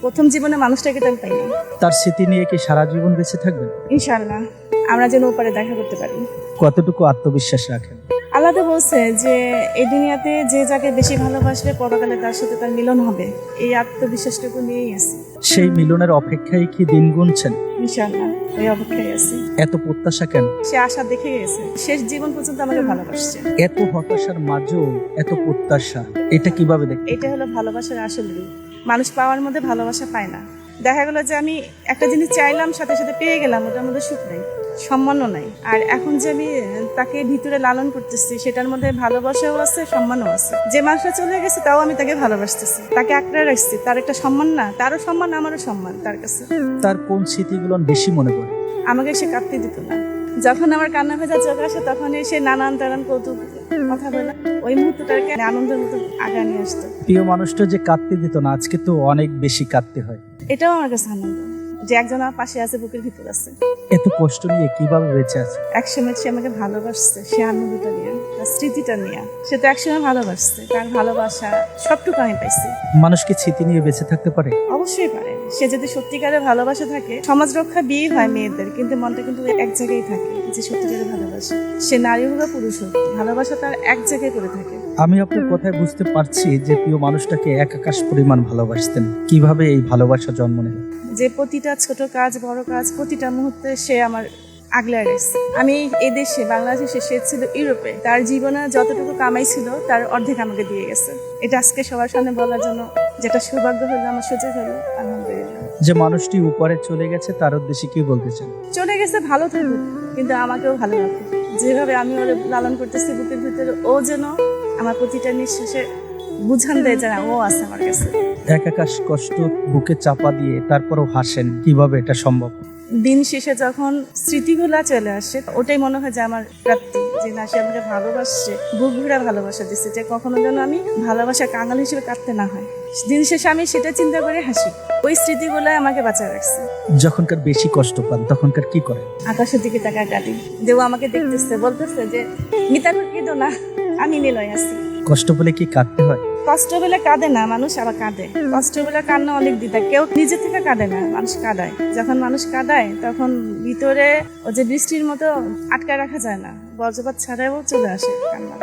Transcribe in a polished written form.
প্রথম জীবনে মানুষটাকে তো আমি পাইনি। তার স্মৃতি নিয়ে কি সারা জীবন বেঁচে থাকবেন? ইনশাআল্লাহ আমরা যেন ওপারে দেখা করতে পারি। কতটুকু আত্মবিশ্বাস রাখেন? আল্লাহ তো বলছে যে এই দুনিয়াতে যে যাকে বেশি ভালোবাসবে পরকালে তার সাথে তার মিলন হবে। এই আত্মবিশ্বাসটুকু নিয়েই আছে। সেই মিলনের অপেক্ষায় কি দিন গুনছেন? ইনশাআল্লাহ ওই অপেক্ষায় আছে। এত প্রত্যাশা কেন? সে আশা দেখে গেছে, শেষ জীবন পর্যন্ত আমাকে ভালোবাসছে। এত হতাশার মাঝেও এত প্রত্যাশা, এটা কিভাবে দেখ? এটা হলো ভালোবাসার আসল রূপ। মানুষ পাওয়ার মধ্যে ভালোবাসা পায় না। দেখা গেল যে আমি একটা জিনিস চাইলাম, সাথে সাথে পেয়ে গেলাম, ওটার মধ্যে সুখ নেই, সম্মানও নাই। আর এখন যে আমি তাকে ভিতরে লালন করতেছি, সেটার মধ্যে ভালোবাসাও আছে, সম্মানও আছে। যে মানুষটা চলে গেছে তাও আমি তাকে ভালোবাসতেছি, তাকে আঁকড়ে রাখছি। তার একটা সম্মান না, তারও সম্মান, আমারও সম্মান তার কাছে। তার কোন স্মৃতিগুলো বেশি মনে পড়ে? আমাকে সে কাঁদতে দিত না। যখন আমার কান্না ভেজা চোখ আসে তখন সে নানান তারান কৌতুক কথা বলে ওই মুহূর্তটাকে আনন্দের মতো আগা নিয়ে আসতো। প্রিয় মানুষটা যে কাঁদতে দিত না, আজকে তো অনেক বেশি কাঁদতে হয়। এটাও আমার কাছে আনন্দ যে একজন আমার পাশে আছে, বুকের ভিতর আছে। এত কষ্ট নিয়ে কিভাবে বেঁচে আছে? একসময় সে আমাকে ভালোবাসছে, সে আনন্দটা নিয়ে, তার স্মৃতিটা নিয়ে। সে তো একসময় ভালোবাসছে, তার ভালোবাসা সবটুকু আমি পাইছি। মানুষ কি স্মৃতি নিয়ে বেঁচে থাকতে পারে? অবশ্যই পারে। সে যদি সত্যিকারের ভালোবাসা থাকে, সমাজ রক্ষা বিয়ে হয় মেয়েদের, কিন্তু মনটা কিন্তু এক জায়গায় থাকে। যে সত্যিকারের ভালোবাসা, সে নারী হোক বা পুরুষ হোক, ভালোবাসা তার এক জায়গায় করে থাকে। আমি আপনার কথায় বুঝতে পারছি যে প্রিয় মানুষটাকে এক আকাশ পরিমাণ ভালোবাসতেন। কিভাবে এই ভালোবাসা জন্ম নিল? যে প্রতিটা ছোট কাজ, বড় কাজ, প্রতিটা মুহূর্তে সে আমার আগলায় রাখছে। আমি এই দেশে, বাংলাদেশে, সে ছিল ইউরোপে। তার জীবনে যতটুকু কামাই ছিল তার অর্ধেক আমাকে দিয়ে গেছে। এটা আজকে সবার সামনে বলার জন্য যেটা সৌভাগ্য হলো, আমার সুযোগ হলো, আলহামদুলিল্লাহ। যে মানুষটি উপরে চলে গেছে তার উদ্দেশ্যে কি বলতে চান? চলে গেছে, ভালো থাকুক, কিন্তু আমাকেও ভালো রাখুক। যেভাবে আমি ওর লালন করতেছি বুকের ভিতরে, ও যেন আমার প্রতিটা নিঃশ্বাসে বুঝান দেয় যে ও আছে আমার কাছে। এক আকাশ কষ্ট বুকে চাপা দিয়ে তারপরও হাসেন, কিভাবে এটা সম্ভব? দিন শেষে যখন স্মৃতিগুলা চলে আসে, ওটাই মনে হয় যে আমার প্রাপ্তি, যে না, সে আমাকে ভালোবাসছে, বুক ভরা ভালোবাসা দিচ্ছে, যে কখনো যেন আমি ভালোবাসা কাঙাল হিসেবে কাটতে না হয়। দিন শেষে আমি সেটা চিন্তা করে হাসি। ওই স্মৃতিগুলাই আমাকে বাঁচায় রাখছে। যখনকার বেশি কষ্ট পান তখনকার কি করে? আকাশের দিকে তাকায় কাটি, যে ও আমাকে দেখতেছে, বলতেছে যে মিতা কেঁদো না, আমি নিলয় আছি। কষ্ট পেলে কি কাঁদতে হয়? কষ্ট পেলে কাঁদে না মানুষ, আবার কাঁদে। কষ্ট পেলে কান্না অনেক দিতে, কেউ নিজে থেকে কাঁদে না, মানুষ কাঁদায়। যখন মানুষ কাঁদায় তখন ভিতরে ও যে বৃষ্টির মতো আটকা রাখা যায় না, বজ্রপাত ছাড়াও চলে আসে কান্না।